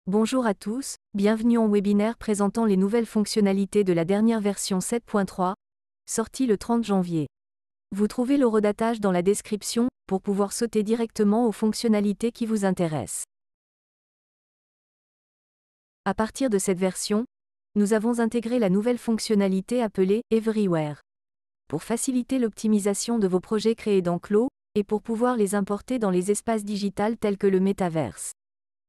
Bonjour à tous, bienvenue en webinaire présentant les nouvelles fonctionnalités de la dernière version 7.3, sortie le 30 janvier. Vous trouvez l'horodatage dans la description pour pouvoir sauter directement aux fonctionnalités qui vous intéressent. À partir de cette version, nous avons intégré la nouvelle fonctionnalité appelée Everywhere. Pour faciliter l'optimisation de vos projets créés dans Clo, et pour pouvoir les importer dans les espaces digitales tels que le métaverse.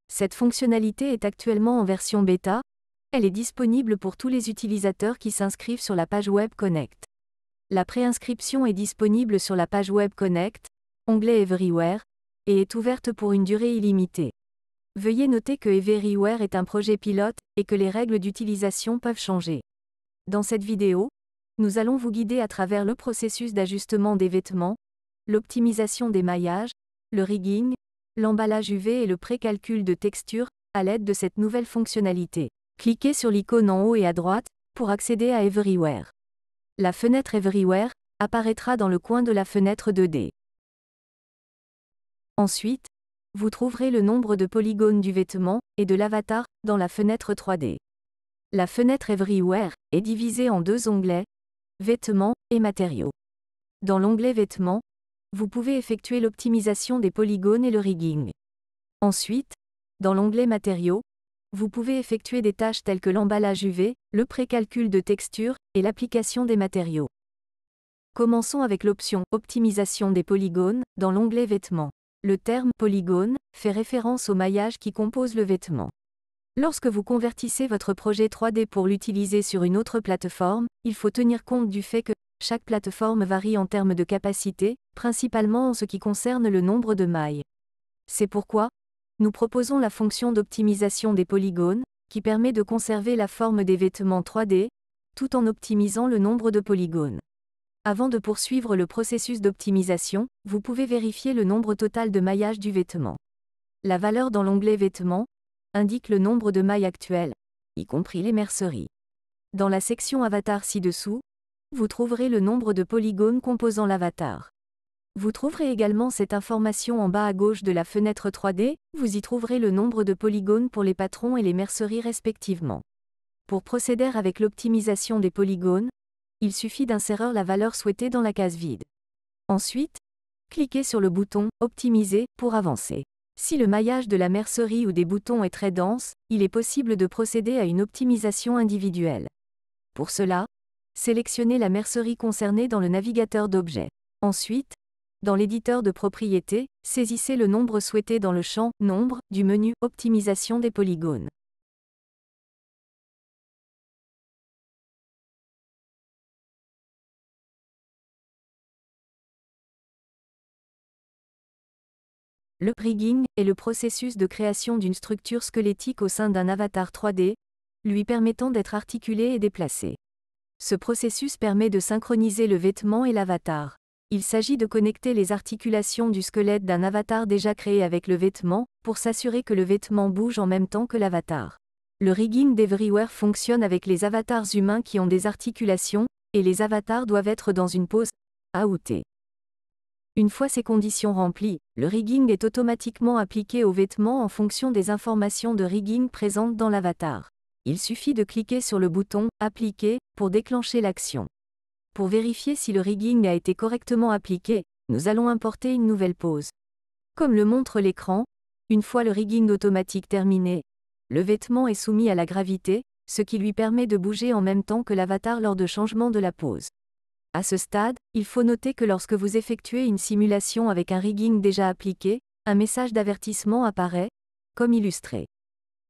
Cette fonctionnalité est actuellement en version bêta, elle est disponible pour tous les utilisateurs qui s'inscrivent sur la page Web Connect. La préinscription est disponible sur la page Web Connect, onglet Everywhere, et est ouverte pour une durée illimitée. Veuillez noter que Everywhere est un projet pilote et que les règles d'utilisation peuvent changer. Dans cette vidéo, nous allons vous guider à travers le processus d'ajustement des vêtements, l'optimisation des maillages, le rigging, l'emballage UV et le précalcul de texture, à l'aide de cette nouvelle fonctionnalité. Cliquez sur l'icône en haut et à droite, pour accéder à Everywhere. La fenêtre Everywhere apparaîtra dans le coin de la fenêtre 2D. Ensuite, vous trouverez le nombre de polygones du vêtement et de l'avatar dans la fenêtre 3D. La fenêtre Everywhere est divisée en deux onglets, Vêtements et Matériaux. Dans l'onglet Vêtements, vous pouvez effectuer l'optimisation des polygones et le rigging. Ensuite, dans l'onglet Matériaux, vous pouvez effectuer des tâches telles que l'emballage UV, le précalcul de texture et l'application des matériaux. Commençons avec l'option Optimisation des polygones dans l'onglet Vêtements. Le terme polygone fait référence au maillage qui compose le vêtement. Lorsque vous convertissez votre projet 3D pour l'utiliser sur une autre plateforme, il faut tenir compte du fait que chaque plateforme varie en termes de capacité, principalement en ce qui concerne le nombre de mailles. C'est pourquoi, nous proposons la fonction d'optimisation des polygones, qui permet de conserver la forme des vêtements 3D, tout en optimisant le nombre de polygones. Avant de poursuivre le processus d'optimisation, vous pouvez vérifier le nombre total de maillages du vêtement. La valeur dans l'onglet Vêtements indique le nombre de mailles actuelles, y compris les merceries. Dans la section Avatar ci-dessous, vous trouverez le nombre de polygones composant l'avatar. Vous trouverez également cette information en bas à gauche de la fenêtre 3D, vous y trouverez le nombre de polygones pour les patrons et les merceries respectivement. Pour procéder avec l'optimisation des polygones, il suffit d'insérer la valeur souhaitée dans la case vide. Ensuite, cliquez sur le bouton « Optimiser » pour avancer. Si le maillage de la mercerie ou des boutons est très dense, il est possible de procéder à une optimisation individuelle. Pour cela, sélectionnez la mercerie concernée dans le navigateur d'objets. Ensuite, dans l'éditeur de propriétés, saisissez le nombre souhaité dans le champ « Nombre » du menu « Optimisation des polygones ». Le rigging est le processus de création d'une structure squelettique au sein d'un avatar 3D, lui permettant d'être articulé et déplacé. Ce processus permet de synchroniser le vêtement et l'avatar. Il s'agit de connecter les articulations du squelette d'un avatar déjà créé avec le vêtement, pour s'assurer que le vêtement bouge en même temps que l'avatar. Le rigging d'Everywhere fonctionne avec les avatars humains qui ont des articulations, et les avatars doivent être dans une pose A ou T. Une fois ces conditions remplies, le rigging est automatiquement appliqué au vêtement en fonction des informations de rigging présentes dans l'avatar. Il suffit de cliquer sur le bouton « Appliquer » pour déclencher l'action. Pour vérifier si le rigging a été correctement appliqué, nous allons importer une nouvelle pose. Comme le montre l'écran, une fois le rigging automatique terminé, le vêtement est soumis à la gravité, ce qui lui permet de bouger en même temps que l'avatar lors de changement de la pose. À ce stade, il faut noter que lorsque vous effectuez une simulation avec un rigging déjà appliqué, un message d'avertissement apparaît, comme illustré.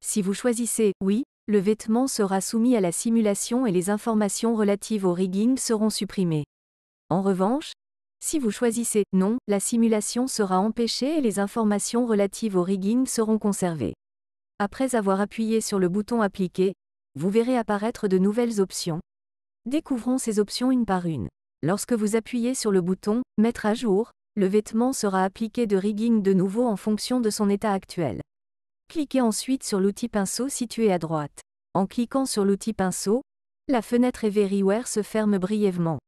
Si vous choisissez « Oui », le vêtement sera soumis à la simulation et les informations relatives au rigging seront supprimées. En revanche, si vous choisissez « Non », la simulation sera empêchée et les informations relatives au rigging seront conservées. Après avoir appuyé sur le bouton « Appliquer », vous verrez apparaître de nouvelles options. Découvrons ces options une par une. Lorsque vous appuyez sur le bouton « Mettre à jour », le vêtement sera appliqué de rigging de nouveau en fonction de son état actuel. Cliquez ensuite sur l'outil pinceau situé à droite. En cliquant sur l'outil pinceau, la fenêtre Everywhere se ferme brièvement.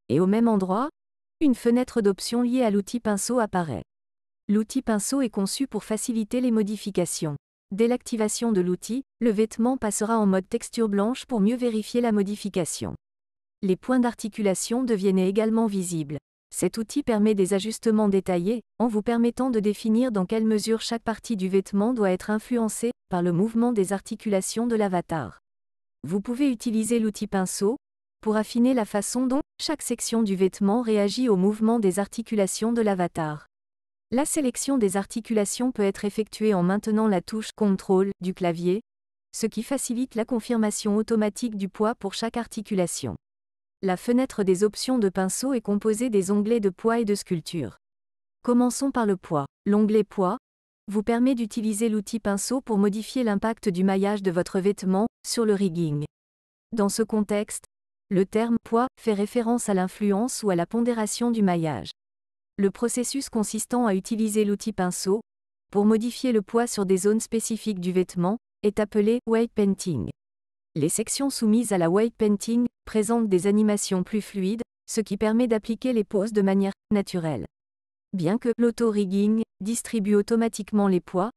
Et au même endroit, une fenêtre d'options liée à l'outil pinceau apparaît. L'outil pinceau est conçu pour faciliter les modifications. Dès l'activation de l'outil, le vêtement passera en mode texture blanche pour mieux vérifier la modification. Les points d'articulation deviennent également visibles. Cet outil permet des ajustements détaillés, en vous permettant de définir dans quelle mesure chaque partie du vêtement doit être influencée par le mouvement des articulations de l'avatar. Vous pouvez utiliser l'outil pinceau pour affiner la façon dont chaque section du vêtement réagit au mouvement des articulations de l'avatar. La sélection des articulations peut être effectuée en maintenant la touche Contrôle du clavier, ce qui facilite la confirmation automatique du poids pour chaque articulation. La fenêtre des options de pinceau est composée des onglets de poids et de sculpture. Commençons par le poids. L'onglet Poids vous permet d'utiliser l'outil pinceau pour modifier l'impact du maillage de votre vêtement sur le rigging. Dans ce contexte, le terme poids fait référence à l'influence ou à la pondération du maillage. Le processus consistant à utiliser l'outil pinceau pour modifier le poids sur des zones spécifiques du vêtement est appelé weight painting. Les sections soumises à la weight painting présentent des animations plus fluides, ce qui permet d'appliquer les poses de manière naturelle. Bien que l'auto-rigging distribue automatiquement les poids,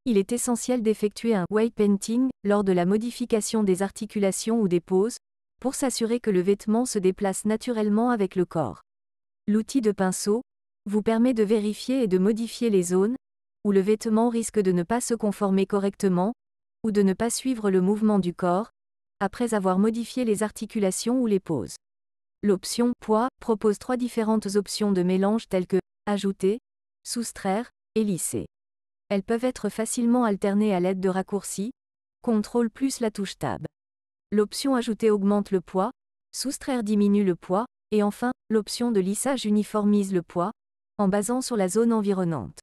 il est essentiel d'effectuer un weight painting lors de la modification des articulations ou des poses, pour s'assurer que le vêtement se déplace naturellement avec le corps. L'outil de pinceau vous permet de vérifier et de modifier les zones où le vêtement risque de ne pas se conformer correctement, ou de ne pas suivre le mouvement du corps, après avoir modifié les articulations ou les poses. L'option Poids propose 3 différentes options de mélange telles que ajouter, soustraire et lisser. Elles peuvent être facilement alternées à l'aide de raccourcis, CTRL plus la touche Tab. L'option Ajouter augmente le poids, soustraire diminue le poids, et enfin, l'option de lissage uniformise le poids, en basant sur la zone environnante.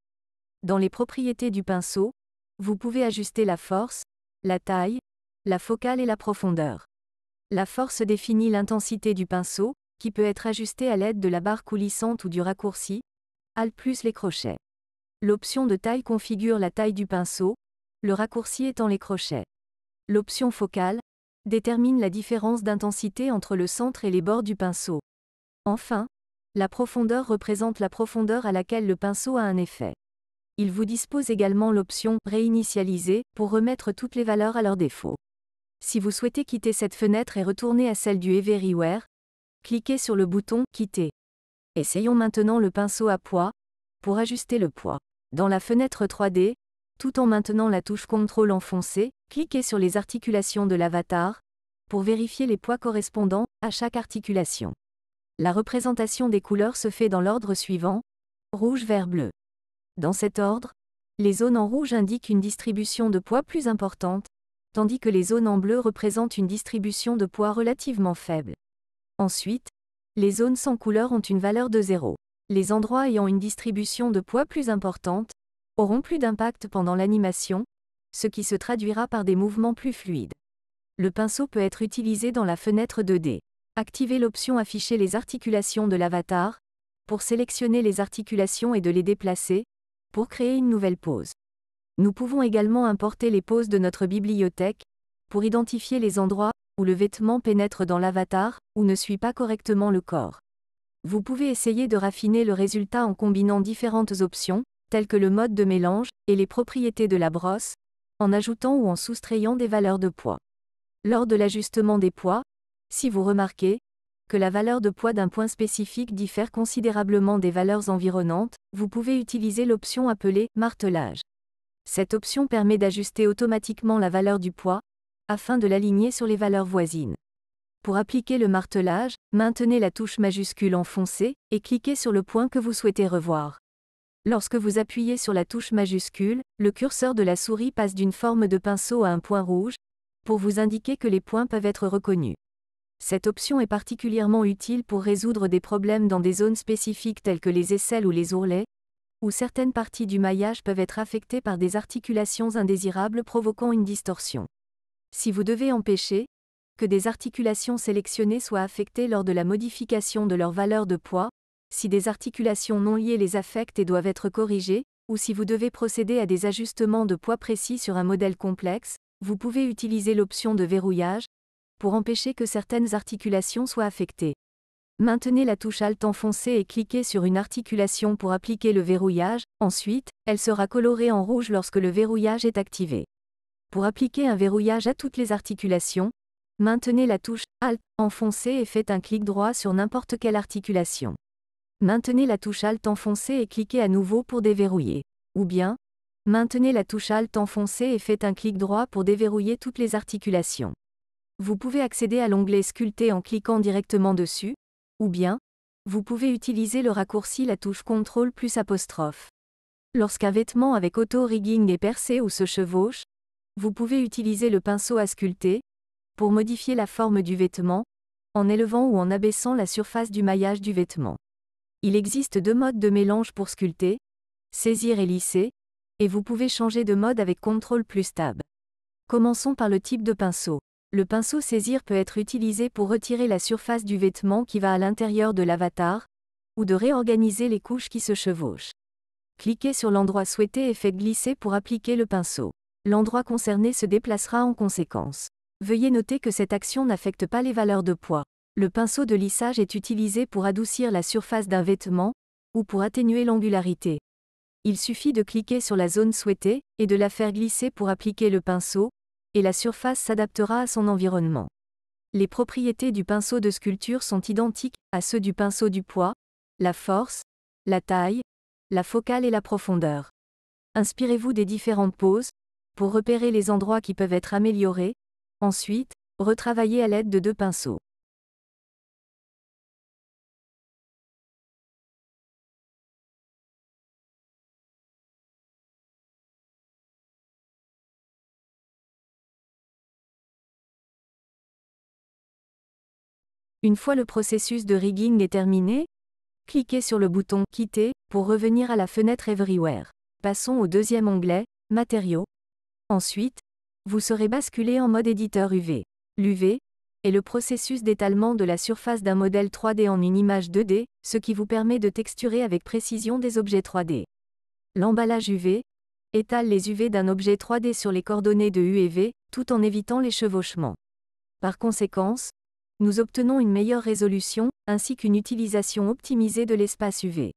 Dans les propriétés du pinceau, vous pouvez ajuster la force, la taille, la focale et la profondeur. La force définit l'intensité du pinceau, qui peut être ajustée à l'aide de la barre coulissante ou du raccourci, Alt plus les crochets. L'option de taille configure la taille du pinceau, le raccourci étant les crochets. L'option focale détermine la différence d'intensité entre le centre et les bords du pinceau. Enfin, la profondeur représente la profondeur à laquelle le pinceau a un effet. Il vous dispose également l'option « Réinitialiser » pour remettre toutes les valeurs à leur défaut. Si vous souhaitez quitter cette fenêtre et retourner à celle du Everywhere, cliquez sur le bouton « Quitter ». Essayons maintenant le pinceau à poids, pour ajuster le poids. Dans la fenêtre 3D, tout en maintenant la touche Contrôle enfoncée, cliquez sur les articulations de l'avatar, pour vérifier les poids correspondants à chaque articulation. La représentation des couleurs se fait dans l'ordre suivant, rouge, vert, bleu. Dans cet ordre, les zones en rouge indiquent une distribution de poids plus importante, tandis que les zones en bleu représentent une distribution de poids relativement faible. Ensuite, les zones sans couleur ont une valeur de 0. Les endroits ayant une distribution de poids plus importante auront plus d'impact pendant l'animation, ce qui se traduira par des mouvements plus fluides. Le pinceau peut être utilisé dans la fenêtre 2D. Activez l'option Afficher les articulations de l'avatar, pour sélectionner les articulations et de les déplacer, pour créer une nouvelle pose. Nous pouvons également importer les poses de notre bibliothèque, pour identifier les endroits où le vêtement pénètre dans l'avatar, ou ne suit pas correctement le corps. Vous pouvez essayer de raffiner le résultat en combinant différentes options, telles que le mode de mélange, et les propriétés de la brosse, en ajoutant ou en soustrayant des valeurs de poids. Lors de l'ajustement des poids, si vous remarquez que la valeur de poids d'un point spécifique diffère considérablement des valeurs environnantes, vous pouvez utiliser l'option appelée « martelage ». Cette option permet d'ajuster automatiquement la valeur du poids, afin de l'aligner sur les valeurs voisines. Pour appliquer le martelage, maintenez la touche majuscule enfoncée, et cliquez sur le point que vous souhaitez revoir. Lorsque vous appuyez sur la touche majuscule, le curseur de la souris passe d'une forme de pinceau à un point rouge, pour vous indiquer que les points peuvent être reconnus. Cette option est particulièrement utile pour résoudre des problèmes dans des zones spécifiques telles que les aisselles ou les ourlets, où certaines parties du maillage peuvent être affectées par des articulations indésirables provoquant une distorsion. Si vous devez empêcher que des articulations sélectionnées soient affectées lors de la modification de leur valeur de poids, si des articulations non liées les affectent et doivent être corrigées, ou si vous devez procéder à des ajustements de poids précis sur un modèle complexe, vous pouvez utiliser l'option de verrouillage pour empêcher que certaines articulations soient affectées. Maintenez la touche Alt enfoncée et cliquez sur une articulation pour appliquer le verrouillage, ensuite, elle sera colorée en rouge lorsque le verrouillage est activé. Pour appliquer un verrouillage à toutes les articulations, maintenez la touche Alt enfoncée et faites un clic droit sur n'importe quelle articulation. Maintenez la touche Alt enfoncée et cliquez à nouveau pour déverrouiller. Ou bien, maintenez la touche Alt enfoncée et faites un clic droit pour déverrouiller toutes les articulations. Vous pouvez accéder à l'onglet Sculpter en cliquant directement dessus, ou bien, vous pouvez utiliser le raccourci la touche CTRL+. Lorsqu'un vêtement avec auto-rigging est percé ou se chevauche, vous pouvez utiliser le pinceau à sculpter, pour modifier la forme du vêtement, en élevant ou en abaissant la surface du maillage du vêtement. Il existe 2 modes de mélange pour sculpter, saisir et lisser, et vous pouvez changer de mode avec CTRL+Tab. Commençons par le type de pinceau. Le pinceau saisir peut être utilisé pour retirer la surface du vêtement qui va à l'intérieur de l'avatar, ou de réorganiser les couches qui se chevauchent. Cliquez sur l'endroit souhaité et faites glisser pour appliquer le pinceau. L'endroit concerné se déplacera en conséquence. Veuillez noter que cette action n'affecte pas les valeurs de poids. Le pinceau de lissage est utilisé pour adoucir la surface d'un vêtement, ou pour atténuer l'angularité. Il suffit de cliquer sur la zone souhaitée, et de la faire glisser pour appliquer le pinceau, et la surface s'adaptera à son environnement. Les propriétés du pinceau de sculpture sont identiques à ceux du pinceau du poids, la force, la taille, la focale et la profondeur. Inspirez-vous des différentes poses, pour repérer les endroits qui peuvent être améliorés, ensuite, retravaillez à l'aide de 2 pinceaux. Une fois le processus de rigging est terminé, cliquez sur le bouton « Quitter » pour revenir à la fenêtre Everywhere. Passons au deuxième onglet « Matériaux ». Ensuite, vous serez basculé en mode éditeur UV. L'UV est le processus d'étalement de la surface d'un modèle 3D en une image 2D, ce qui vous permet de texturer avec précision des objets 3D. L'emballage UV étale les UV d'un objet 3D sur les coordonnées de U et V, tout en évitant les chevauchements. Par conséquent, nous obtenons une meilleure résolution, ainsi qu'une utilisation optimisée de l'espace UV.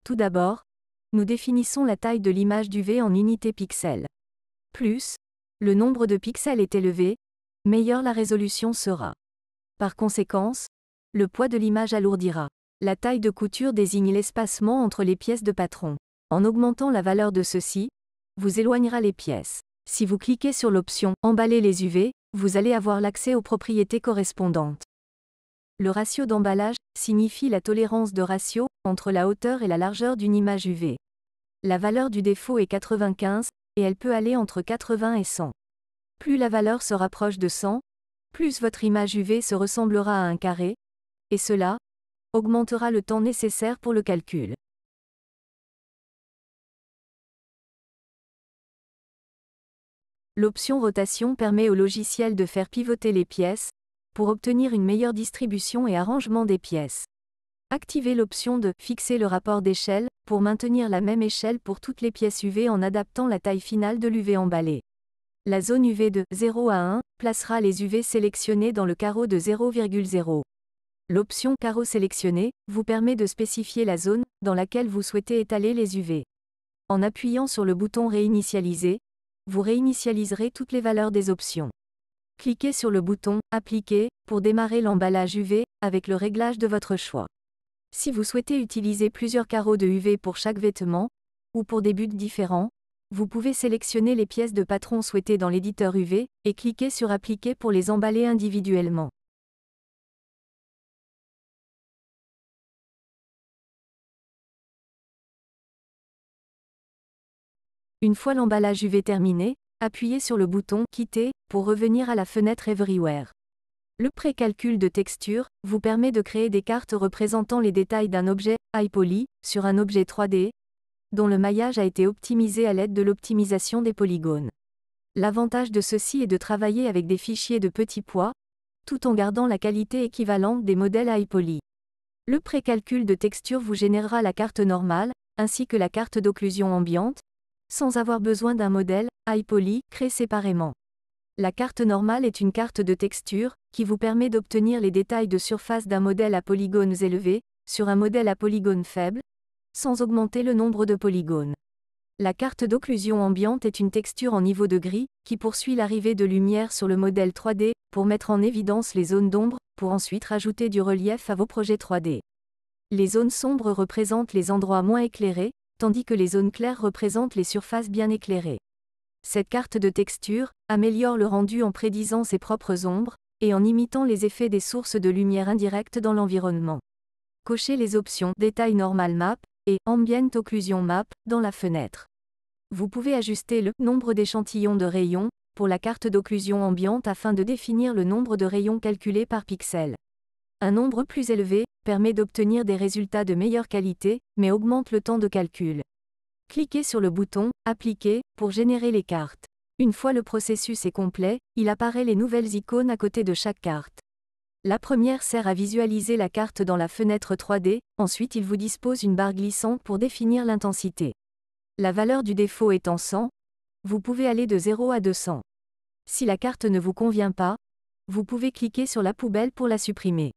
Tout d'abord, nous définissons la taille de l'image d'UV en unités pixels. Plus le nombre de pixels est élevé, meilleure la résolution sera. Par conséquent, le poids de l'image alourdira. La taille de couture désigne l'espacement entre les pièces de patron. En augmentant la valeur de ceci, vous éloignera les pièces. Si vous cliquez sur l'option « Emballer les UV », vous allez avoir l'accès aux propriétés correspondantes. Le ratio d'emballage signifie la tolérance de ratio entre la hauteur et la largeur d'une image UV. La valeur du défaut est 95, et elle peut aller entre 80 et 100. Plus la valeur se rapproche de 100, plus votre image UV se ressemblera à un carré, et cela augmentera le temps nécessaire pour le calcul. L'option rotation permet au logiciel de faire pivoter les pièces, pour obtenir une meilleure distribution et arrangement des pièces. Activez l'option de « Fixer le rapport d'échelle » pour maintenir la même échelle pour toutes les pièces UV en adaptant la taille finale de l'UV emballé. La zone UV de 0 à 1 placera les UV sélectionnés dans le carreau de 0,0. L'option « Carreau sélectionné » vous permet de spécifier la zone dans laquelle vous souhaitez étaler les UV. En appuyant sur le bouton « Réinitialiser », vous réinitialiserez toutes les valeurs des options. Cliquez sur le bouton « Appliquer » pour démarrer l'emballage UV avec le réglage de votre choix. Si vous souhaitez utiliser plusieurs carreaux de UV pour chaque vêtement, ou pour des buts différents, vous pouvez sélectionner les pièces de patron souhaitées dans l'éditeur UV, et cliquer sur Appliquer pour les emballer individuellement. Une fois l'emballage UV terminé, appuyez sur le bouton « Quitter » pour revenir à la fenêtre Everywhere. Le pré-calcul de texture vous permet de créer des cartes représentant les détails d'un objet high poly sur un objet 3D, dont le maillage a été optimisé à l'aide de l'optimisation des polygones. L'avantage de ceci est de travailler avec des fichiers de petit poids, tout en gardant la qualité équivalente des modèles high poly. Le pré-calcul de texture vous générera la carte normale, ainsi que la carte d'occlusion ambiante, sans avoir besoin d'un modèle high poly créé séparément. La carte normale est une carte de texture, qui vous permet d'obtenir les détails de surface d'un modèle à polygones élevés, sur un modèle à polygones faibles, sans augmenter le nombre de polygones. La carte d'occlusion ambiante est une texture en niveau de gris, qui poursuit l'arrivée de lumière sur le modèle 3D, pour mettre en évidence les zones d'ombre, pour ensuite rajouter du relief à vos projets 3D. Les zones sombres représentent les endroits moins éclairés, tandis que les zones claires représentent les surfaces bien éclairées. Cette carte de texture améliore le rendu en prédisant ses propres ombres, et en imitant les effets des sources de lumière indirectes dans l'environnement. Cochez les options Détail Normal Map et Ambient Occlusion Map dans la fenêtre. Vous pouvez ajuster le nombre d'échantillons de rayons pour la carte d'occlusion ambiante afin de définir le nombre de rayons calculés par pixel. Un nombre plus élevé permet d'obtenir des résultats de meilleure qualité, mais augmente le temps de calcul. Cliquez sur le bouton Appliquer pour générer les cartes. Une fois le processus est complet, il apparaît les nouvelles icônes à côté de chaque carte. La première sert à visualiser la carte dans la fenêtre 3D, ensuite il vous dispose une barre glissante pour définir l'intensité. La valeur du défaut étant 100, vous pouvez aller de 0 à 200. Si la carte ne vous convient pas, vous pouvez cliquer sur la poubelle pour la supprimer.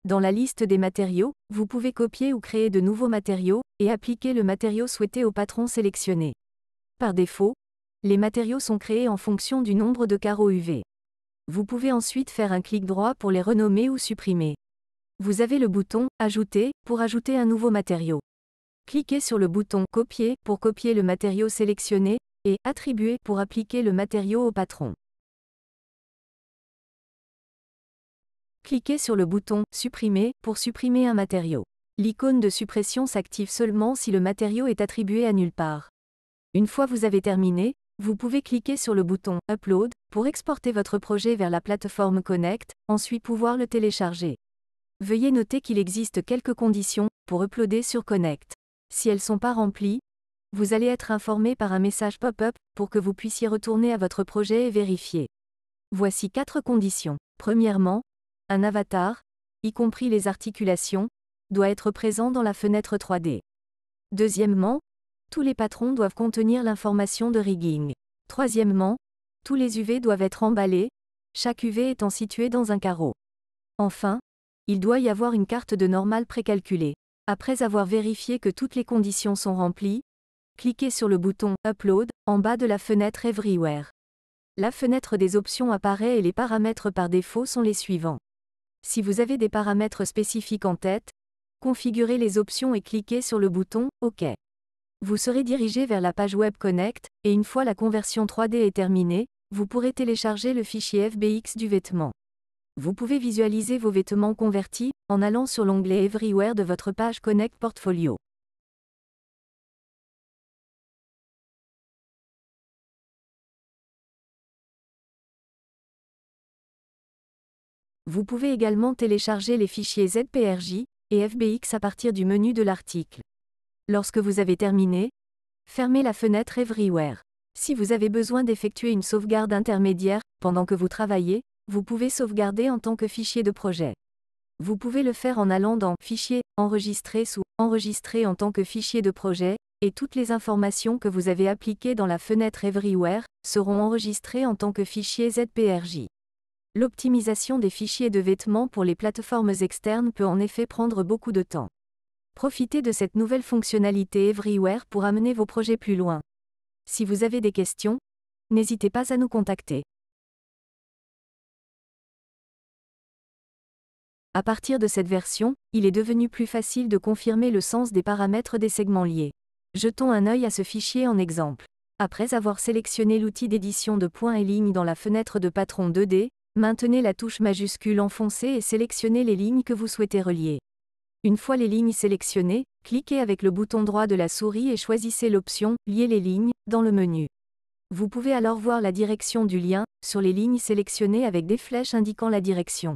Dans la liste des matériaux, vous pouvez copier ou créer de nouveaux matériaux, et appliquer le matériau souhaité au patron sélectionné. Par défaut, les matériaux sont créés en fonction du nombre de carreaux UV. Vous pouvez ensuite faire un clic droit pour les renommer ou supprimer. Vous avez le bouton « Ajouter » pour ajouter un nouveau matériau. Cliquez sur le bouton « Copier » pour copier le matériau sélectionné, et « Attribuer » pour appliquer le matériau au patron. Cliquez sur le bouton « Supprimer » pour supprimer un matériau. L'icône de suppression s'active seulement si le matériau est attribué à nulle part. Une fois vous avez terminé, vous pouvez cliquer sur le bouton « Upload » pour exporter votre projet vers la plateforme Connect, ensuite pouvoir le télécharger. Veuillez noter qu'il existe quelques conditions pour uploader sur Connect. Si elles ne sont pas remplies, vous allez être informé par un message pop-up pour que vous puissiez retourner à votre projet et vérifier. Voici 4 conditions. Premièrement, un avatar, y compris les articulations, doit être présent dans la fenêtre 3D. Deuxièmement, tous les patrons doivent contenir l'information de rigging. Troisièmement, tous les UV doivent être emballés, chaque UV étant situé dans un carreau. Enfin, il doit y avoir une carte de normale précalculée. Après avoir vérifié que toutes les conditions sont remplies, cliquez sur le bouton « Upload » en bas de la fenêtre Everywhere. La fenêtre des options apparaît et les paramètres par défaut sont les suivants. Si vous avez des paramètres spécifiques en tête, configurez les options et cliquez sur le bouton « OK ». Vous serez dirigé vers la page Web Connect, et une fois la conversion 3D est terminée, vous pourrez télécharger le fichier FBX du vêtement. Vous pouvez visualiser vos vêtements convertis en allant sur l'onglet Everywhere de votre page Connect Portfolio. Vous pouvez également télécharger les fichiers ZPRJ et FBX à partir du menu de l'article. Lorsque vous avez terminé, fermez la fenêtre Everywhere. Si vous avez besoin d'effectuer une sauvegarde intermédiaire pendant que vous travaillez, vous pouvez sauvegarder en tant que fichier de projet. Vous pouvez le faire en allant dans Fichier, Enregistrer sous Enregistrer en tant que fichier de projet, et toutes les informations que vous avez appliquées dans la fenêtre Everywhere seront enregistrées en tant que fichier ZPRJ. L'optimisation des fichiers de vêtements pour les plateformes externes peut en effet prendre beaucoup de temps. Profitez de cette nouvelle fonctionnalité Everywhere pour amener vos projets plus loin. Si vous avez des questions, n'hésitez pas à nous contacter. À partir de cette version, il est devenu plus facile de confirmer le sens des paramètres des segments liés. Jetons un œil à ce fichier en exemple. Après avoir sélectionné l'outil d'édition de points et lignes dans la fenêtre de patron 2D, maintenez la touche majuscule enfoncée et sélectionnez les lignes que vous souhaitez relier. Une fois les lignes sélectionnées, cliquez avec le bouton droit de la souris et choisissez l'option « Lier les lignes » dans le menu. Vous pouvez alors voir la direction du lien sur les lignes sélectionnées avec des flèches indiquant la direction.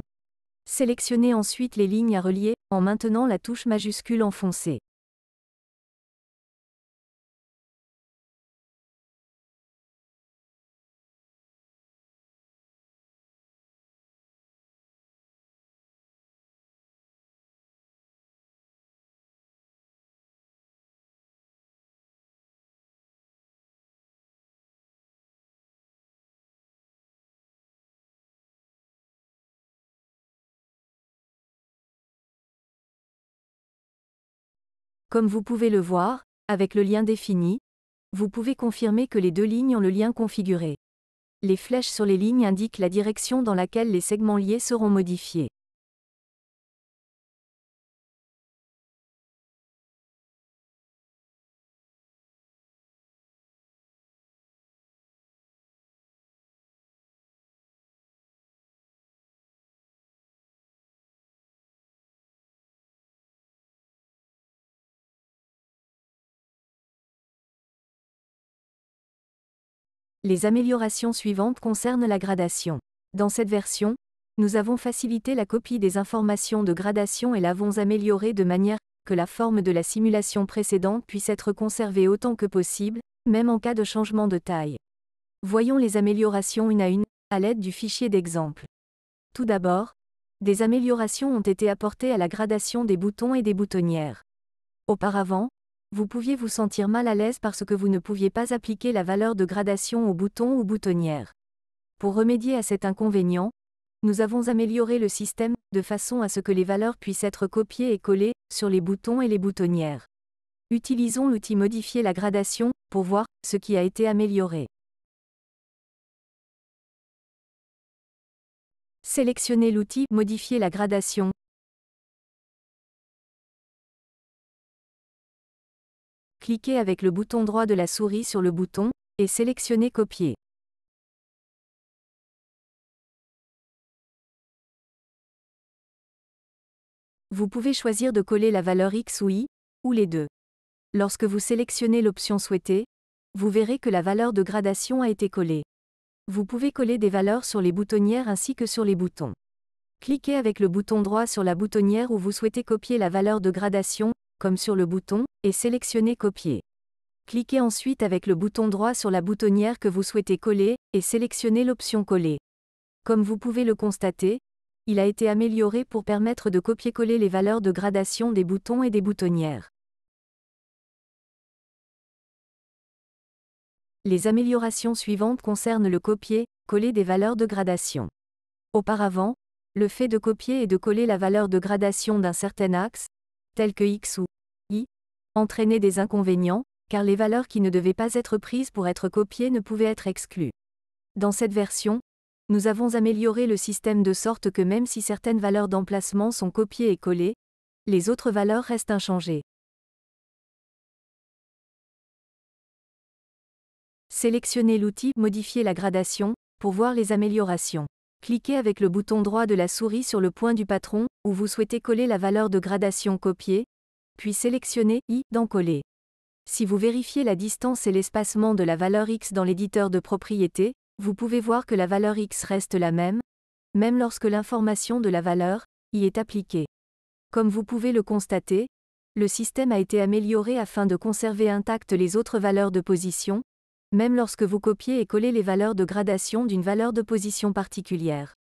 Sélectionnez ensuite les lignes à relier en maintenant la touche majuscule enfoncée. Comme vous pouvez le voir, avec le lien défini, Vous pouvez confirmer que les deux lignes ont le lien configuré. Les flèches sur les lignes indiquent la direction dans laquelle les segments liés seront modifiés. Les améliorations suivantes concernent la gradation. Dans cette version, nous avons facilité la copie des informations de gradation et l'avons améliorée de manière que la forme de la simulation précédente puisse être conservée autant que possible, même en cas de changement de taille. Voyons les améliorations une à l'aide du fichier d'exemple. Tout d'abord, des améliorations ont été apportées à la gradation des boutons et des boutonnières. Auparavant, vous pouviez vous sentir mal à l'aise parce que vous ne pouviez pas appliquer la valeur de gradation aux boutons ou boutonnières. Pour remédier à cet inconvénient, nous avons amélioré le système de façon à ce que les valeurs puissent être copiées et collées sur les boutons et les boutonnières. Utilisons l'outil Modifier la gradation pour voir ce qui a été amélioré. Sélectionnez l'outil Modifier la gradation. Cliquez avec le bouton droit de la souris sur le bouton, et sélectionnez Copier. Vous pouvez choisir de coller la valeur X ou Y, ou les deux. Lorsque vous sélectionnez l'option souhaitée, vous verrez que la valeur de gradation a été collée. Vous pouvez coller des valeurs sur les boutonnières ainsi que sur les boutons. Cliquez avec le bouton droit sur la boutonnière où vous souhaitez copier la valeur de gradation, comme sur le bouton, et sélectionnez Copier. Cliquez ensuite avec le bouton droit sur la boutonnière que vous souhaitez coller, et sélectionnez l'option Coller. Comme vous pouvez le constater, il a été amélioré pour permettre de copier-coller les valeurs de gradation des boutons et des boutonnières. Les améliorations suivantes concernent le copier-coller des valeurs de gradation. Auparavant, le fait de copier et de coller la valeur de gradation d'un certain axe, tel que X ou Y, entraînait des inconvénients, car les valeurs qui ne devaient pas être prises pour être copiées ne pouvaient être exclues. Dans cette version, nous avons amélioré le système de sorte que même si certaines valeurs d'emplacement sont copiées et collées, les autres valeurs restent inchangées. Sélectionnez l'outil Modifier la gradation pour voir les améliorations. Cliquez avec le bouton droit de la souris sur le point du patron où vous souhaitez coller la valeur de gradation copiée, puis sélectionnez I dans Coller. Si vous vérifiez la distance et l'espacement de la valeur X dans l'éditeur de propriétés, vous pouvez voir que la valeur X reste la même lorsque l'information de la valeur y est appliquée. Comme vous pouvez le constater, le système a été amélioré afin de conserver intactes les autres valeurs de position, même lorsque vous copiez et collez les valeurs de gradation d'une valeur de position particulière.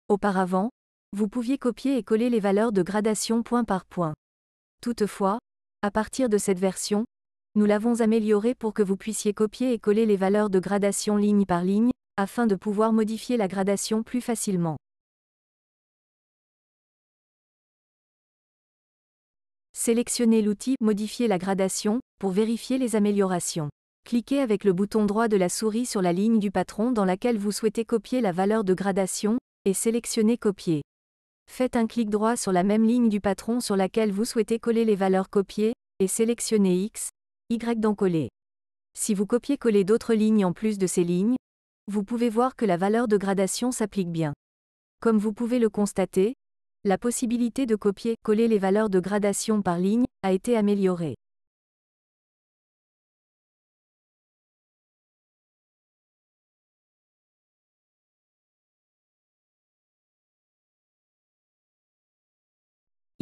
Auparavant, vous pouviez copier et coller les valeurs de gradation point par point. Toutefois, à partir de cette version, nous l'avons amélioré pour que vous puissiez copier et coller les valeurs de gradation ligne par ligne, afin de pouvoir modifier la gradation plus facilement. Sélectionnez l'outil Modifier la gradation pour vérifier les améliorations. Cliquez avec le bouton droit de la souris sur la ligne du patron dans laquelle vous souhaitez copier la valeur de gradation, et sélectionnez Copier. Faites un clic droit sur la même ligne du patron sur laquelle vous souhaitez coller les valeurs copiées, et sélectionnez X, Y dans Coller. Si vous copiez-collez d'autres lignes en plus de ces lignes, vous pouvez voir que la valeur de gradation s'applique bien. Comme vous pouvez le constater, la possibilité de copier-coller les valeurs de gradation par ligne a été améliorée.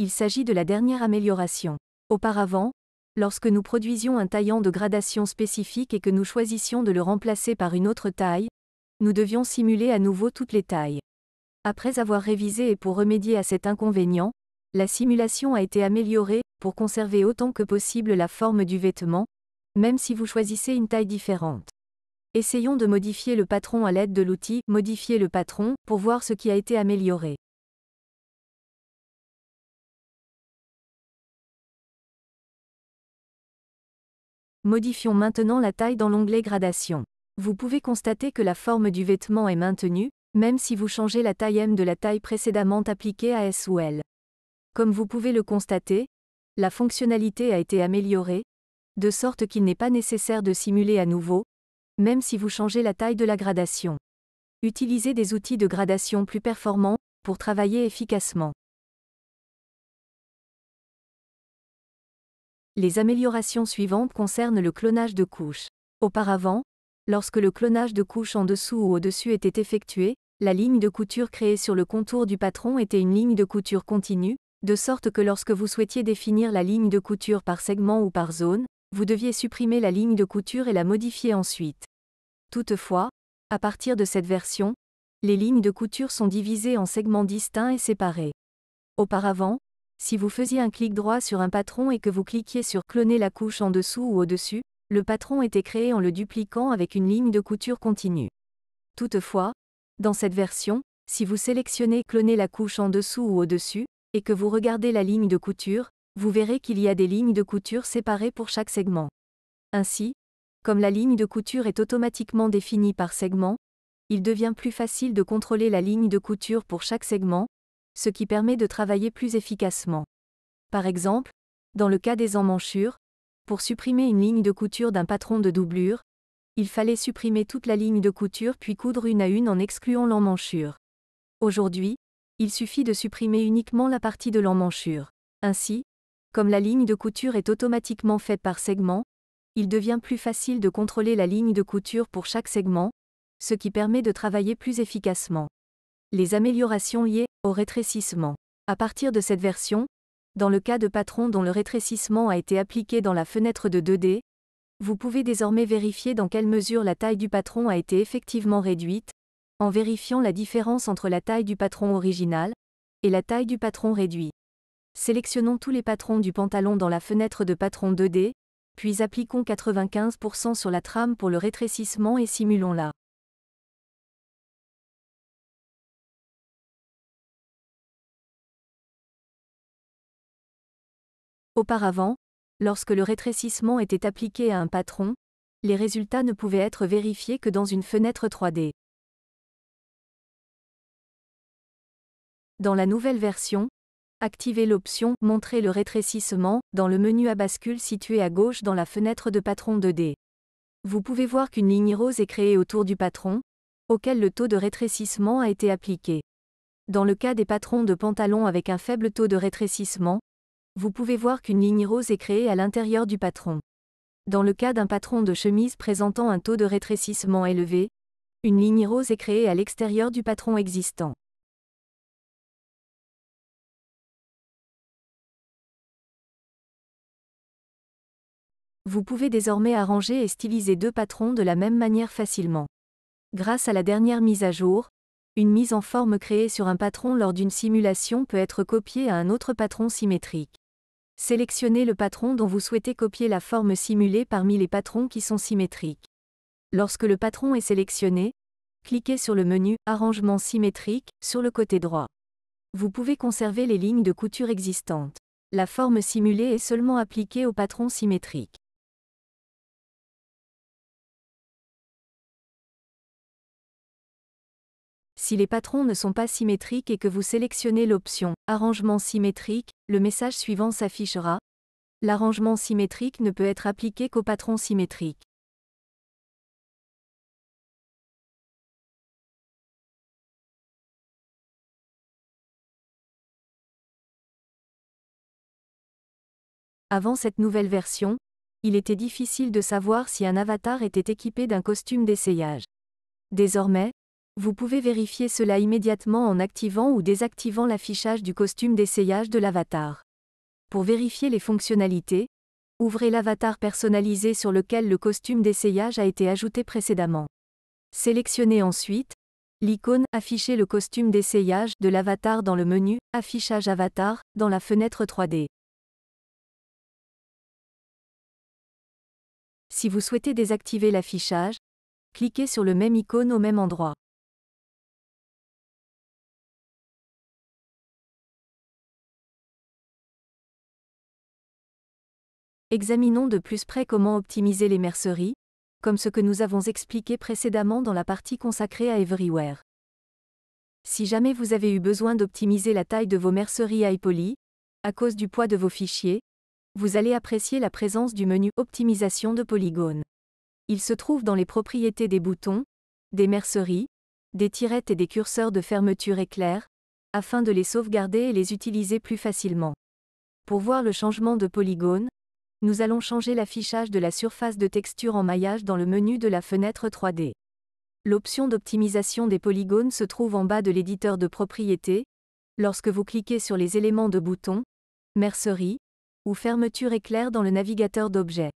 Il s'agit de la dernière amélioration. Auparavant, lorsque nous produisions un taillant de gradation spécifique et que nous choisissions de le remplacer par une autre taille, nous devions simuler à nouveau toutes les tailles. Après avoir révisé et pour remédier à cet inconvénient, la simulation a été améliorée pour conserver autant que possible la forme du vêtement, même si vous choisissez une taille différente. Essayons de modifier le patron à l'aide de l'outil « Modifier le patron » pour voir ce qui a été amélioré. Modifions maintenant la taille dans l'onglet Gradation. Vous pouvez constater que la forme du vêtement est maintenue, même si vous changez la taille M de la taille précédemment appliquée à S ou L. Comme vous pouvez le constater, la fonctionnalité a été améliorée, de sorte qu'il n'est pas nécessaire de simuler à nouveau, même si vous changez la taille de la gradation. Utilisez des outils de gradation plus performants pour travailler efficacement. Les améliorations suivantes concernent le clonage de couches. Auparavant, lorsque le clonage de couches en dessous ou au-dessus était effectué, la ligne de couture créée sur le contour du patron était une ligne de couture continue, de sorte que lorsque vous souhaitiez définir la ligne de couture par segment ou par zone, vous deviez supprimer la ligne de couture et la modifier ensuite. Toutefois, à partir de cette version, les lignes de couture sont divisées en segments distincts et séparés. Auparavant, si vous faisiez un clic droit sur un patron et que vous cliquiez sur Cloner la couche en dessous ou au-dessus, le patron était créé en le dupliquant avec une ligne de couture continue. Toutefois, dans cette version, si vous sélectionnez Cloner la couche en dessous ou au-dessus, et que vous regardez la ligne de couture, vous verrez qu'il y a des lignes de couture séparées pour chaque segment. Ainsi, comme la ligne de couture est automatiquement définie par segment, il devient plus facile de contrôler la ligne de couture pour chaque segment, ce qui permet de travailler plus efficacement. Par exemple, dans le cas des emmanchures, pour supprimer une ligne de couture d'un patron de doublure, il fallait supprimer toute la ligne de couture puis coudre une à une en excluant l'emmanchure. Aujourd'hui, il suffit de supprimer uniquement la partie de l'emmanchure. Ainsi, comme la ligne de couture est automatiquement faite par segment, il devient plus facile de contrôler la ligne de couture pour chaque segment, ce qui permet de travailler plus efficacement. Les améliorations liées au rétrécissement. À partir de cette version, dans le cas de patrons dont le rétrécissement a été appliqué dans la fenêtre de 2D, vous pouvez désormais vérifier dans quelle mesure la taille du patron a été effectivement réduite, en vérifiant la différence entre la taille du patron original et la taille du patron réduit. Sélectionnons tous les patrons du pantalon dans la fenêtre de patron 2D, puis appliquons 95% sur la trame pour le rétrécissement et simulons-la. Auparavant, lorsque le rétrécissement était appliqué à un patron, les résultats ne pouvaient être vérifiés que dans une fenêtre 3D. Dans la nouvelle version, activez l'option « Montrer le rétrécissement » dans le menu à bascule situé à gauche dans la fenêtre de patron 2D. Vous pouvez voir qu'une ligne rose est créée autour du patron, auquel le taux de rétrécissement a été appliqué. Dans le cas des patrons de pantalon avec un faible taux de rétrécissement, vous pouvez voir qu'une ligne rose est créée à l'intérieur du patron. Dans le cas d'un patron de chemise présentant un taux de rétrécissement élevé, une ligne rose est créée à l'extérieur du patron existant. Vous pouvez désormais arranger et styliser deux patrons de la même manière facilement. Grâce à la dernière mise à jour, une mise en forme créée sur un patron lors d'une simulation peut être copiée à un autre patron symétrique. Sélectionnez le patron dont vous souhaitez copier la forme simulée parmi les patrons qui sont symétriques. Lorsque le patron est sélectionné, cliquez sur le menu « Arrangement symétrique » sur le côté droit. Vous pouvez conserver les lignes de couture existantes. La forme simulée est seulement appliquée au patron symétrique. Si les patrons ne sont pas symétriques et que vous sélectionnez l'option « Arrangement symétrique », le message suivant s'affichera. L'arrangement symétrique ne peut être appliqué qu'aux patrons symétriques. Avant cette nouvelle version, il était difficile de savoir si un avatar était équipé d'un costume d'essayage. Désormais, vous pouvez vérifier cela immédiatement en activant ou désactivant l'affichage du costume d'essayage de l'avatar. Pour vérifier les fonctionnalités, ouvrez l'avatar personnalisé sur lequel le costume d'essayage a été ajouté précédemment. Sélectionnez ensuite l'icône « Afficher le costume d'essayage » de l'avatar dans le menu « Affichage avatar » dans la fenêtre 3D. Si vous souhaitez désactiver l'affichage, Cliquez sur le même icône au même endroit. Examinons de plus près comment optimiser les merceries, comme ce que nous avons expliqué précédemment dans la partie consacrée à Everywhere. Si jamais vous avez eu besoin d'optimiser la taille de vos merceries iPoly, à cause du poids de vos fichiers, vous allez apprécier la présence du menu Optimisation de polygone. Il se trouve dans les propriétés des boutons, des merceries, des tirettes et des curseurs de fermeture éclair, afin de les sauvegarder et les utiliser plus facilement. Pour voir le changement de polygone, nous allons changer l'affichage de la surface de texture en maillage dans le menu de la fenêtre 3D. L'option d'optimisation des polygones se trouve en bas de l'éditeur de propriétés, lorsque vous cliquez sur les éléments de boutons, mercerie, ou fermeture éclair dans le navigateur d'objets.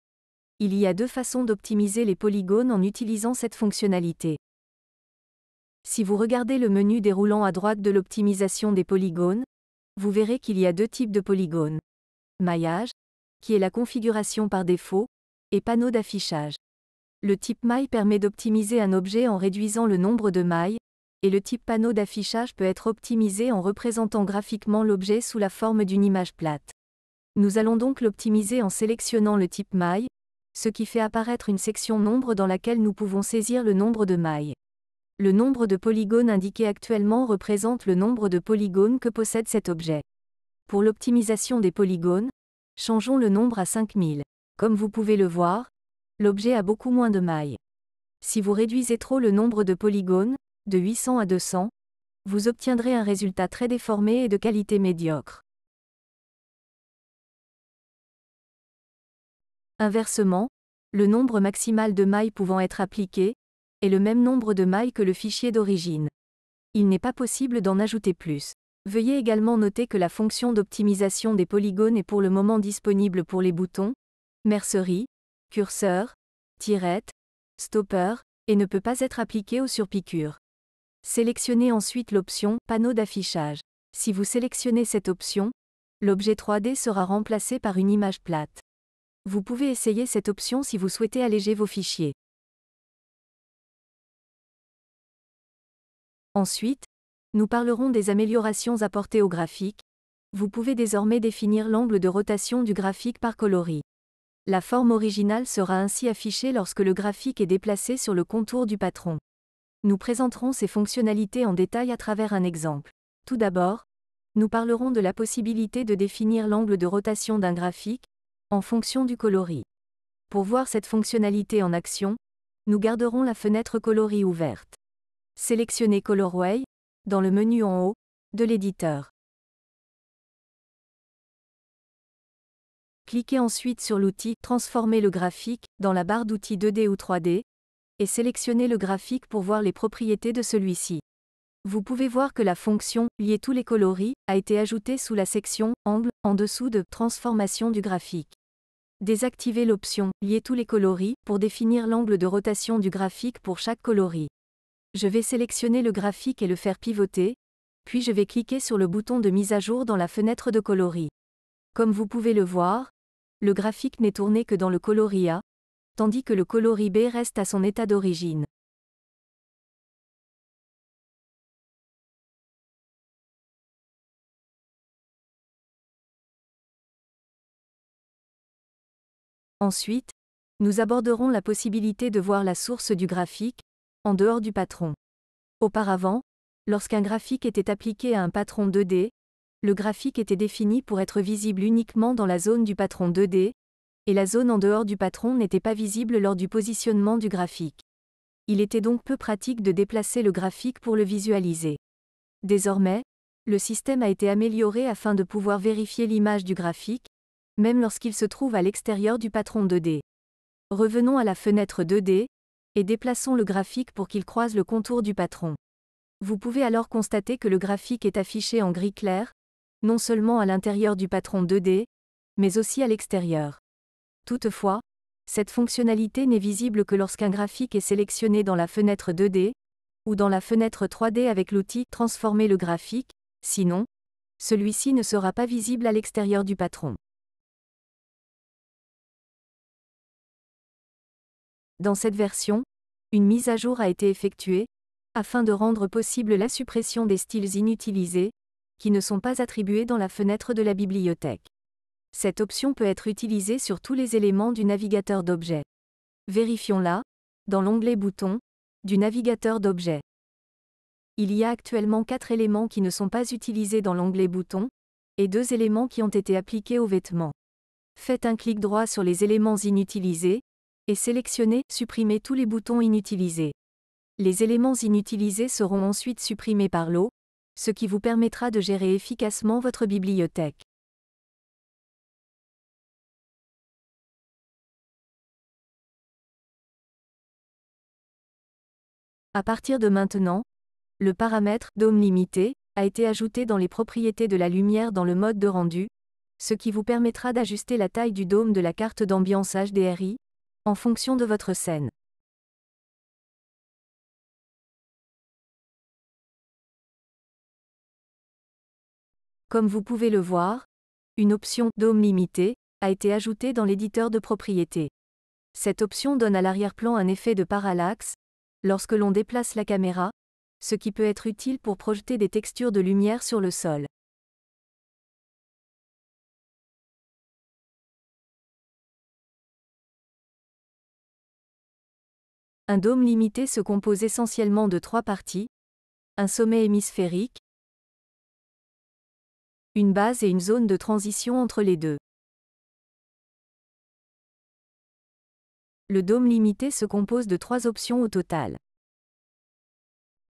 Il y a deux façons d'optimiser les polygones en utilisant cette fonctionnalité. Si vous regardez le menu déroulant à droite de l'optimisation des polygones, vous verrez qu'il y a deux types de polygones. Maillage, qui est la configuration par défaut, et panneau d'affichage. Le type maille permet d'optimiser un objet en réduisant le nombre de mailles, et le type panneau d'affichage peut être optimisé en représentant graphiquement l'objet sous la forme d'une image plate. Nous allons donc l'optimiser en sélectionnant le type maille, ce qui fait apparaître une section nombre dans laquelle nous pouvons saisir le nombre de mailles. Le nombre de polygones indiqué actuellement représente le nombre de polygones que possède cet objet. Pour l'optimisation des polygones, changeons le nombre à 5000. Comme vous pouvez le voir, l'objet a beaucoup moins de mailles. Si vous réduisez trop le nombre de polygones, de 800 à 200, vous obtiendrez un résultat très déformé et de qualité médiocre. Inversement, le nombre maximal de mailles pouvant être appliqué est le même nombre de mailles que le fichier d'origine. Il n'est pas possible d'en ajouter plus. Veuillez également noter que la fonction d'optimisation des polygones est pour le moment disponible pour les boutons, mercerie, curseur, tirette, stopper, et ne peut pas être appliquée aux surpiqûres. Sélectionnez ensuite l'option Panneau d'affichage. Si vous sélectionnez cette option, l'objet 3D sera remplacé par une image plate. Vous pouvez essayer cette option si vous souhaitez alléger vos fichiers. Ensuite, nous parlerons des améliorations apportées au graphique. Vous pouvez désormais définir l'angle de rotation du graphique par coloris. La forme originale sera ainsi affichée lorsque le graphique est déplacé sur le contour du patron. Nous présenterons ces fonctionnalités en détail à travers un exemple. Tout d'abord, nous parlerons de la possibilité de définir l'angle de rotation d'un graphique, en fonction du coloris. Pour voir cette fonctionnalité en action, nous garderons la fenêtre coloris ouverte. Sélectionnez Colorway, dans le menu en haut, de l'éditeur. Cliquez ensuite sur l'outil « Transformer le graphique » dans la barre d'outils 2D ou 3D, et sélectionnez le graphique pour voir les propriétés de celui-ci. Vous pouvez voir que la fonction « Lier tous les coloris » a été ajoutée sous la section « Angle » en dessous de « Transformation du graphique ». Désactivez l'option « Lier tous les coloris » pour définir l'angle de rotation du graphique pour chaque coloris. Je vais sélectionner le graphique et le faire pivoter, puis je vais cliquer sur le bouton de mise à jour dans la fenêtre de coloris. Comme vous pouvez le voir, le graphique n'est tourné que dans le coloris A, tandis que le coloris B reste à son état d'origine. Ensuite, nous aborderons la possibilité de voir la source du graphique, en dehors du patron. Auparavant, lorsqu'un graphique était appliqué à un patron 2D, le graphique était défini pour être visible uniquement dans la zone du patron 2D, et la zone en dehors du patron n'était pas visible lors du positionnement du graphique. Il était donc peu pratique de déplacer le graphique pour le visualiser. Désormais, le système a été amélioré afin de pouvoir vérifier l'image du graphique, même lorsqu'il se trouve à l'extérieur du patron 2D. Revenons à la fenêtre 2D, et déplaçons le graphique pour qu'il croise le contour du patron. Vous pouvez alors constater que le graphique est affiché en gris clair, non seulement à l'intérieur du patron 2D, mais aussi à l'extérieur. Toutefois, cette fonctionnalité n'est visible que lorsqu'un graphique est sélectionné dans la fenêtre 2D, ou dans la fenêtre 3D avec l'outil « Transformer le graphique », sinon, celui-ci ne sera pas visible à l'extérieur du patron. Dans cette version, Une mise à jour a été effectuée, afin de rendre possible la suppression des styles inutilisés, qui ne sont pas attribués dans la fenêtre de la bibliothèque. Cette option peut être utilisée sur tous les éléments du navigateur d'objets. Vérifions-la, dans l'onglet Boutons, du navigateur d'objets. Il y a actuellement 4 éléments qui ne sont pas utilisés dans l'onglet Boutons, et 2 éléments qui ont été appliqués aux vêtements. Faites un clic droit sur les éléments inutilisés, et sélectionnez « Supprimer tous les boutons inutilisés ». Les éléments inutilisés seront ensuite supprimés par lot, ce qui vous permettra de gérer efficacement votre bibliothèque. À partir de maintenant, le paramètre « Dôme limité » a été ajouté dans les propriétés de la lumière dans le mode de rendu, ce qui vous permettra d'ajuster la taille du dôme de la carte d'ambiance HDRI, en fonction de votre scène. Comme vous pouvez le voir, une option « Dôme limité » a été ajoutée dans l'éditeur de propriétés. Cette option donne à l'arrière-plan un effet de parallaxe, lorsque l'on déplace la caméra, ce qui peut être utile pour projeter des textures de lumière sur le sol. Un dôme limité se compose essentiellement de 3 parties, un sommet hémisphérique, une base et une zone de transition entre les deux. Le dôme limité se compose de 3 options au total.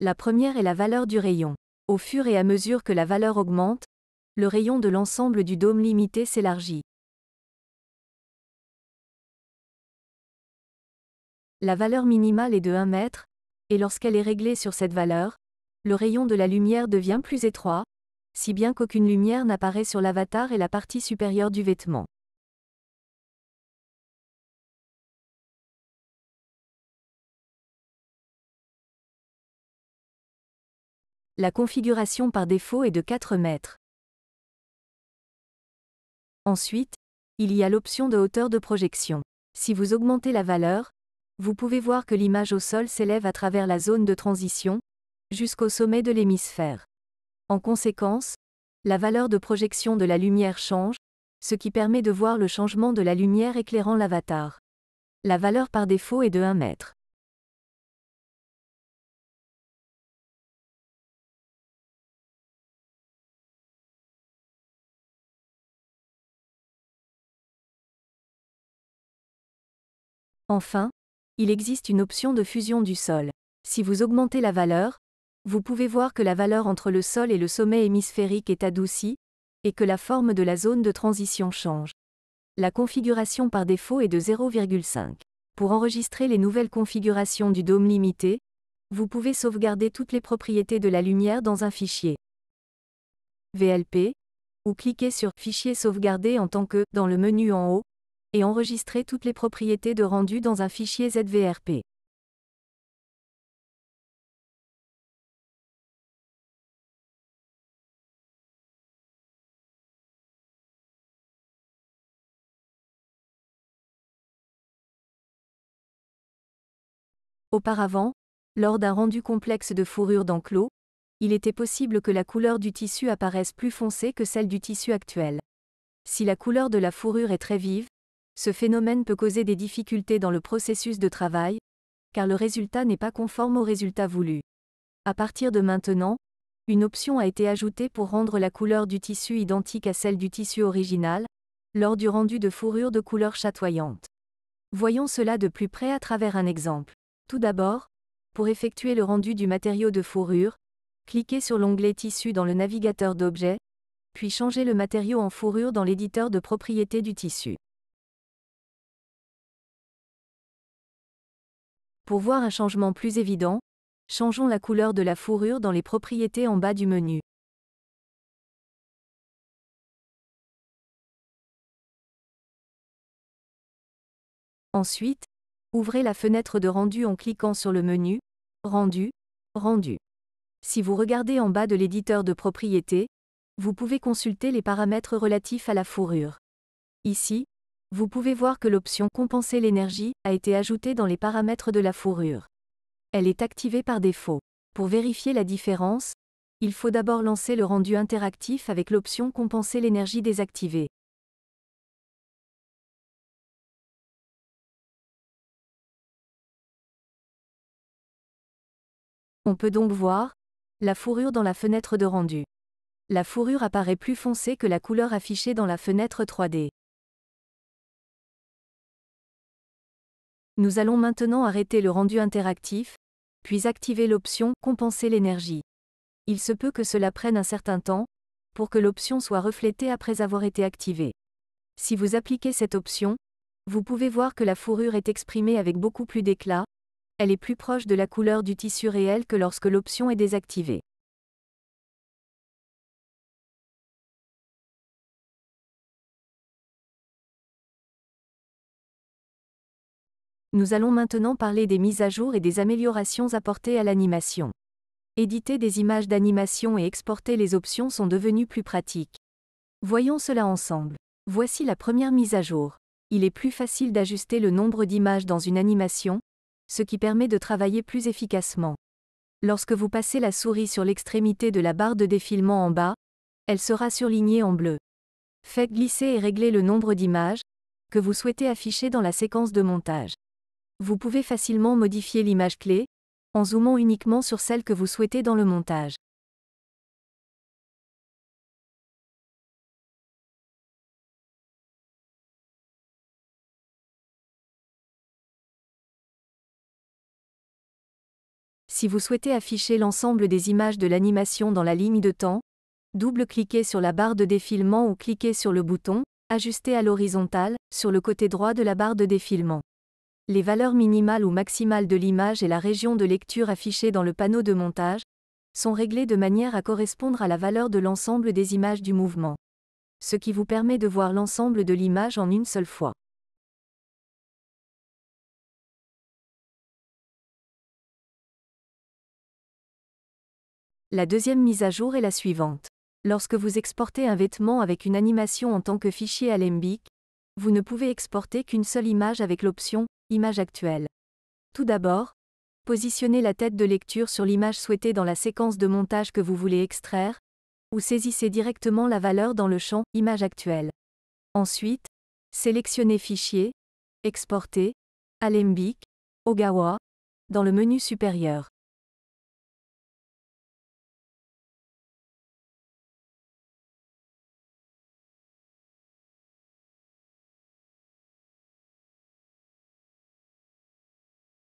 La première est la valeur du rayon. Au fur et à mesure que la valeur augmente, le rayon de l'ensemble du dôme limité s'élargit. La valeur minimale est de 1 mètre, et lorsqu'elle est réglée sur cette valeur, le rayon de la lumière devient plus étroit, si bien qu'aucune lumière n'apparaît sur l'avatar et la partie supérieure du vêtement. La configuration par défaut est de 4 mètres. Ensuite, il y a l'option de hauteur de projection. Si vous augmentez la valeur, vous pouvez voir que l'image au sol s'élève à travers la zone de transition, jusqu'au sommet de l'hémisphère. En conséquence, la valeur de projection de la lumière change, ce qui permet de voir le changement de la lumière éclairant l'avatar. La valeur par défaut est de 1 mètre. Enfin, il existe une option de fusion du sol. Si vous augmentez la valeur, vous pouvez voir que la valeur entre le sol et le sommet hémisphérique est adoucie, et que la forme de la zone de transition change. La configuration par défaut est de 0,5. Pour enregistrer les nouvelles configurations du dôme limité, vous pouvez sauvegarder toutes les propriétés de la lumière dans un fichier VLP, ou cliquer sur « Fichier sauvegardé en tant que » dans le menu en haut, et enregistrer toutes les propriétés de rendu dans un fichier ZVRP. Auparavant, lors d'un rendu complexe de fourrure d'enclos, il était possible que la couleur du tissu apparaisse plus foncée que celle du tissu actuel. Si la couleur de la fourrure est très vive, ce phénomène peut causer des difficultés dans le processus de travail, car le résultat n'est pas conforme au résultat voulu. À partir de maintenant, une option a été ajoutée pour rendre la couleur du tissu identique à celle du tissu original, lors du rendu de fourrure de couleur chatoyante. Voyons cela de plus près à travers un exemple. Tout d'abord, pour effectuer le rendu du matériau de fourrure, cliquez sur l'onglet Tissu dans le navigateur d'objets, puis changez le matériau en fourrure dans l'éditeur de propriétés du tissu. Pour voir un changement plus évident, changeons la couleur de la fourrure dans les propriétés en bas du menu. Ensuite, ouvrez la fenêtre de rendu en cliquant sur le menu « Rendu »,« Rendu ». Si vous regardez en bas de l'éditeur de propriétés, vous pouvez consulter les paramètres relatifs à la fourrure. Ici, vous pouvez voir que l'option « Compenser l'énergie » a été ajoutée dans les paramètres de la fourrure. Elle est activée par défaut. Pour vérifier la différence, il faut d'abord lancer le rendu interactif avec l'option Compenser l'énergie désactivée. On peut donc voir la fourrure dans la fenêtre de rendu. La fourrure apparaît plus foncée que la couleur affichée dans la fenêtre 3D. Nous allons maintenant arrêter le rendu interactif, puis activer l'option Compenser l'énergie. Il se peut que cela prenne un certain temps, pour que l'option soit reflétée après avoir été activée. Si vous appliquez cette option, vous pouvez voir que la fourrure est exprimée avec beaucoup plus d'éclat, elle est plus proche de la couleur du tissu réel que lorsque l'option est désactivée. Nous allons maintenant parler des mises à jour et des améliorations apportées à l'animation. Éditer des images d'animation et exporter les options sont devenus plus pratiques. Voyons cela ensemble. Voici la première mise à jour. Il est plus facile d'ajuster le nombre d'images dans une animation, ce qui permet de travailler plus efficacement. Lorsque vous passez la souris sur l'extrémité de la barre de défilement en bas, elle sera surlignée en bleu. Faites glisser et régler le nombre d'images que vous souhaitez afficher dans la séquence de montage. Vous pouvez facilement modifier l'image clé, en zoomant uniquement sur celle que vous souhaitez dans le montage. Si vous souhaitez afficher l'ensemble des images de l'animation dans la ligne de temps, double-cliquez sur la barre de défilement ou cliquez sur le bouton « Ajuster à l'horizontale » sur le côté droit de la barre de défilement. Les valeurs minimales ou maximales de l'image et la région de lecture affichée dans le panneau de montage sont réglées de manière à correspondre à la valeur de l'ensemble des images du mouvement. Ce qui vous permet de voir l'ensemble de l'image en une seule fois. La deuxième mise à jour est la suivante. Lorsque vous exportez un vêtement avec une animation en tant que fichier Alembic, vous ne pouvez exporter qu'une seule image avec l'option « Image actuelle ». Tout d'abord, positionnez la tête de lecture sur l'image souhaitée dans la séquence de montage que vous voulez extraire, ou saisissez directement la valeur dans le champ « Image actuelle ». Ensuite, sélectionnez Fichier, Exporter, Alembic, Ogawa, dans le menu supérieur.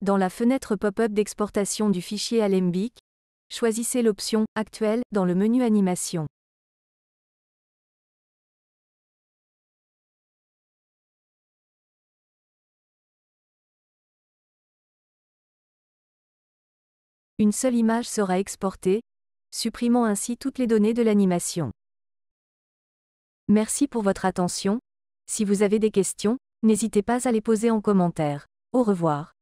Dans la fenêtre pop-up d'exportation du fichier Alembic, choisissez l'option « Actuelle » dans le menu Animation. Une seule image sera exportée, supprimant ainsi toutes les données de l'animation. Merci pour votre attention. Si vous avez des questions, n'hésitez pas à les poser en commentaire. Au revoir.